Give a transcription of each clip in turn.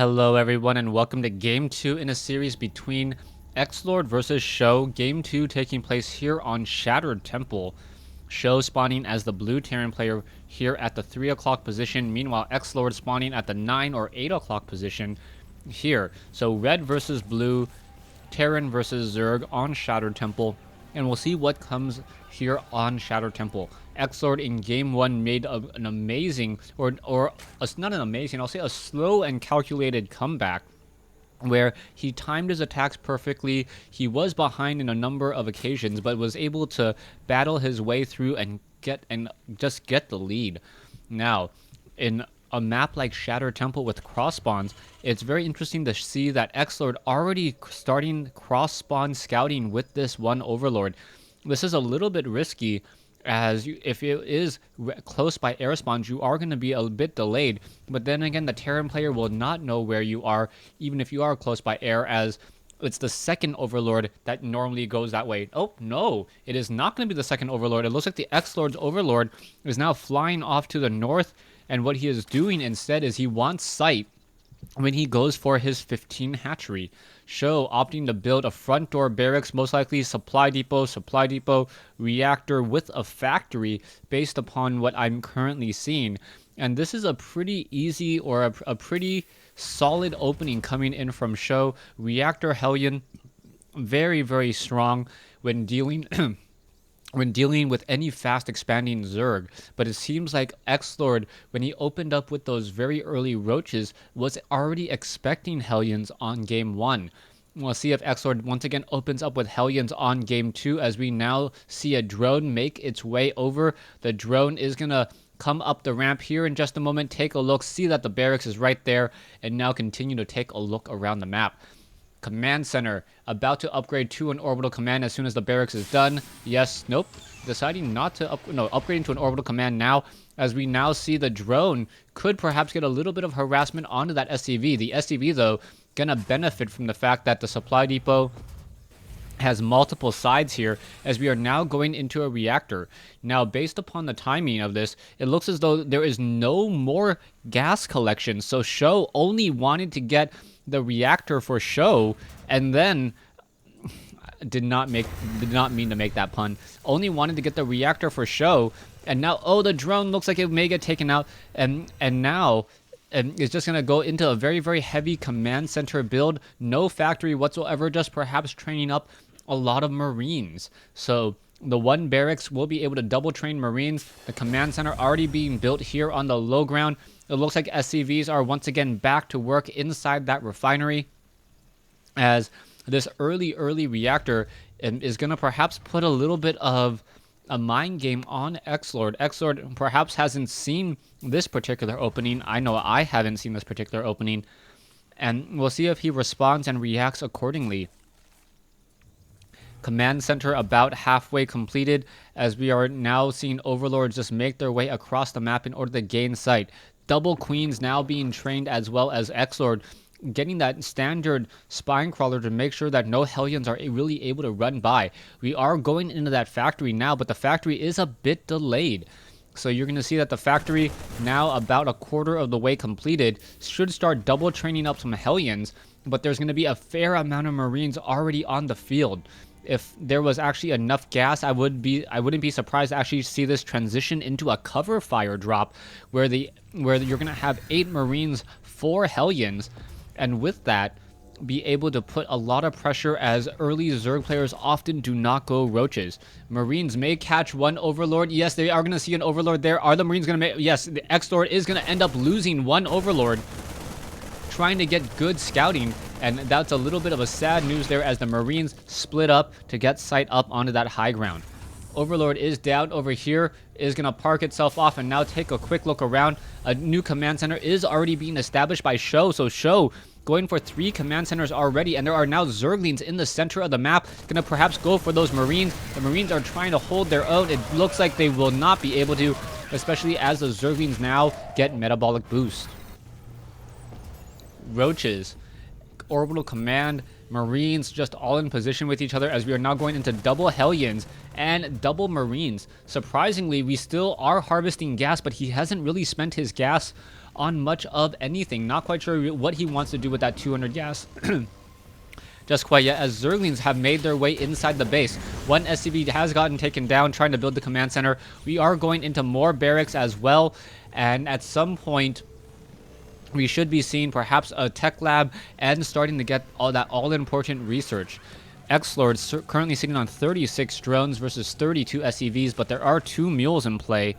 Hello everyone and welcome to Game 2 in a series between XLord versus Sjow. Game 2 taking place here on Shattered Temple. Sjow spawning as the blue Terran player here at the 3 o'clock position. Meanwhile, XLord spawning at the 9 or 8 o'clock position here. So red versus blue, Terran versus Zerg on Shattered Temple. And we'll see what comes here on Shattered Temple. XLord in Game 1 made an amazing, not an amazing, I'll say a slow and calculated comeback where he timed his attacks perfectly. He was behind in a number of occasions, but was able to battle his way through and just get the lead. Now, in a map like Shattered Temple with cross spawns, it's very interesting to see that XLord already starting cross spawn scouting with this one Overlord. This is a little bit risky, as if it is close by air spawns, you are going to be a bit delayed. But then again, the Terran player will not know where you are, even if you are close by air, as it's the second Overlord that normally goes that way. Oh, no, it is not going to be the second Overlord. It looks like the X-Lord's Overlord is now flying off to the north, and what he is doing instead is he wants sight when he goes for his 15 hatchery. Sjow opting to build a front door barracks, most likely supply depot, reactor with a factory based upon what I'm currently seeing. And this is a pretty easy or a pretty solid opening coming in from Sjow. Reactor Hellion, very, very strong when dealing when dealing with any fast expanding Zerg. But it seems like XLord, when he opened up with those very early roaches, was already expecting Hellions on game 1. We'll see if XLord once again opens up with Hellions on game 2, as we now see a drone make its way over. The drone is going to come up the ramp here in just a moment, take a look, see that the barracks is right there, and now continue to take a look around the map. Command center about to upgrade to an orbital command as soon as the barracks is done. Yes, nope, deciding not to upgrading to an orbital command now, as we now see the drone could perhaps get a little bit of harassment onto that SCV. The SCV though gonna benefit from the fact that the supply depot has multiple sides here, as we are now going into a reactor. Now, based upon the timing of this, it looks as though there is no more gas collection. So Sjow only wanted to get the reactor for Sjow, and then did not mean to make that pun. Only wanted to get the reactor for Sjow, and now the drone looks like it may get taken out, and now it's just going to go into a very, very heavy command center build. No factory whatsoever, just perhaps training up a lot of Marines. So the one barracks will be able to double train Marines. The command center already being built here on the low ground. It looks like SCVs are once again back to work inside that refinery, as this early reactor is going to perhaps put a little bit of a mind game on XLord. XLord perhaps hasn't seen this particular opening. I know I haven't seen this particular opening, and we'll see if he responds and reacts accordingly. Command center about halfway completed, as we are now seeing Overlords just make their way across the map in order to gain sight. Double Queens now being trained, as well as XLord getting that standard spine crawler to make sure that no Hellions are really able to run by. We are going into that factory now, but the factory is a bit delayed. So you're going to see that the factory, now about a quarter of the way completed, should start double training up some Hellions, but there's going to be a fair amount of Marines already on the field. If there was actually enough gas, I wouldn't be surprised to actually see this transition into a cover fire drop, where you're going to have 8 Marines, 4 Hellions, and with that, be able to put a lot of pressure, as early Zerg players often do not go roaches. Marines may catch one Overlord. Yes, they are going to see an Overlord there. Are the Marines going to make... Yes, the XLord is going to end up losing one Overlord, trying to get good scouting, and that's a little bit of a sad news there, as the Marines split up to get sight up onto that high ground. Overlord is down over here, is going to park itself off and now take a quick look around. A new command center is already being established by Sjow, so Sjow going for 3 command centers already, and there are now Zerglings in the center of the map, going to perhaps go for those Marines. The Marines are trying to hold their own. It looks like they will not be able to, especially as the Zerglings now get metabolic boost. Roaches, orbital command, Marines just all in position with each other, as we are now going into double Hellions and double Marines. Surprisingly, we still are harvesting gas, but he hasn't really spent his gas on much of anything. Not quite sure what he wants to do with that 200 gas. Just quite yet, as Zerglings have made their way inside the base. One SCV has gotten taken down trying to build the command center. We are going into more barracks as well, and at some point we should be seeing perhaps a tech lab and starting to get all that all-important research. XLord currently sitting on 36 drones versus 32 SCVs, but there are 2 mules in play,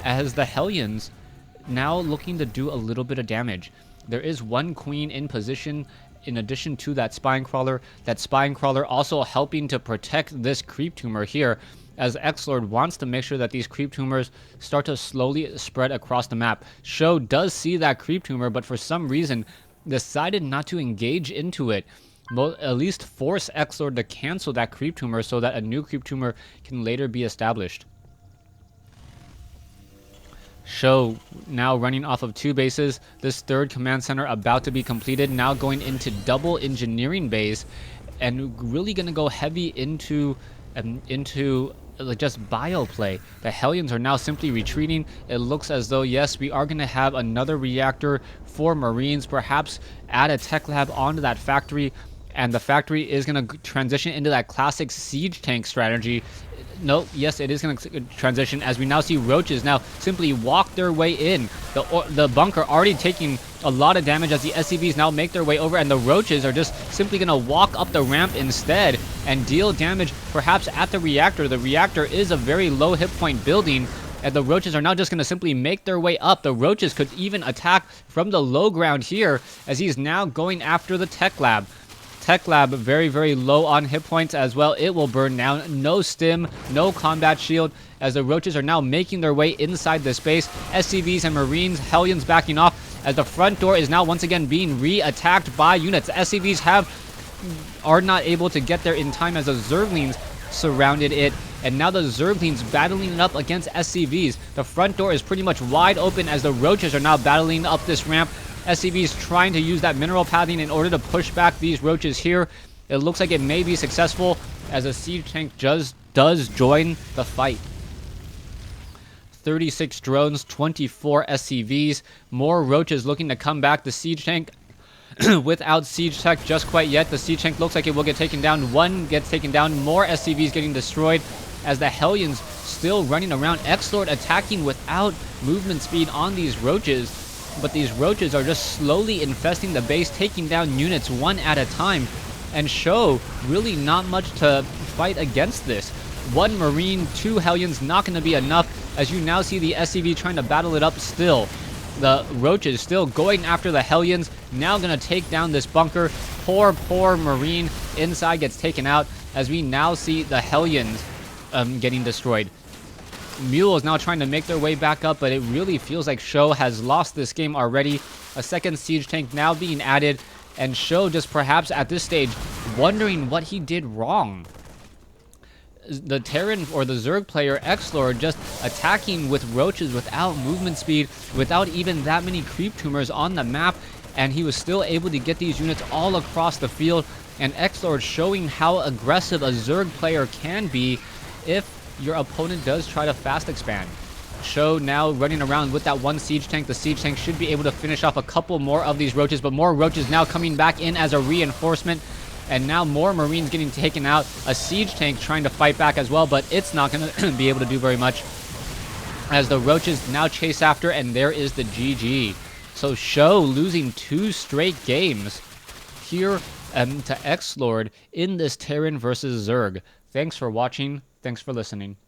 as the Hellions now looking to do a little bit of damage. There is one queen in position in addition to that spine crawler. That spine crawler also helping to protect this creep tumor here, as XLord wants to make sure that these creep tumors start to slowly spread across the map. Sjow does see that creep tumor, but for some reason decided not to engage into it. At least force XLord to cancel that creep tumor so that a new creep tumor can later be established. Sjow now running off of 2 bases. This 3rd command center about to be completed. Now going into double engineering base and really going to go heavy into just bio play. The Hellions are now simply retreating. It looks as though, yes, we are going to have another reactor for Marines, perhaps add a tech lab onto that factory, and the factory is going to transition into that classic siege tank strategy. No, yes, it is going to transition, as we now see roaches now simply walk their way in. The bunker already taking a lot of damage as the SCVs now make their way over, and the roaches are just simply going to walk up the ramp instead and deal damage perhaps at the reactor. The reactor is a very low hit point building, and the roaches are now just going to simply make their way up. The roaches could even attack from the low ground here, as he's now going after the tech lab. Tech lab very, very low on hit points as well. It will burn down. No stim, no combat shield, as the roaches are now making their way inside the space. SCVs and Marines, Hellions backing off, as the front door is now once again being re-attacked by units. SCVs are not able to get there in time, as the Zerglings surrounded it, and now the Zerglings battling it up against SCVs. The front door is pretty much wide open, as the roaches are now battling up this ramp. SCVs trying to use that mineral pathing in order to push back these roaches here. It looks like it may be successful, as a siege tank does join the fight. 36 drones, 24 SCVs, more roaches looking to come back. The siege tank without siege tech just quite yet. The siege tank looks like it will get taken down. One gets taken down, more SCVs getting destroyed, as the Hellions still running around. XLord attacking without movement speed on these roaches, but these roaches are just slowly infesting the base, taking down units one at a time. And Sjow really not much to fight against this. 1 Marine, 2 Hellions, not going to be enough, as you now see the SCV trying to battle it up still. The roaches still going after the Hellions, now going to take down this bunker. Poor Marine inside gets taken out, as we now see the Hellions getting destroyed. Mules now trying to make their way back up, but it really feels like Sjow has lost this game already. A second siege tank now being added, and Sjow just perhaps at this stage wondering what he did wrong. The Terran or the Zerg player XLord just attacking with roaches without movement speed, without even that many creep tumors on the map, and he was still able to get these units all across the field. And XLord showing how aggressive a Zerg player can be if your opponent does try to fast expand. Sjow now running around with that 1 siege tank. The siege tank should be able to finish off a couple more of these roaches, but more roaches now coming back in as a reinforcement, and now more Marines getting taken out. A siege tank trying to fight back as well, but it's not going to be able to do very much, as the roaches now chase after, and there is the GG. So Sjow losing 2 straight games here to XLord in this Terran versus Zerg. Thanks for watching. Thanks for listening.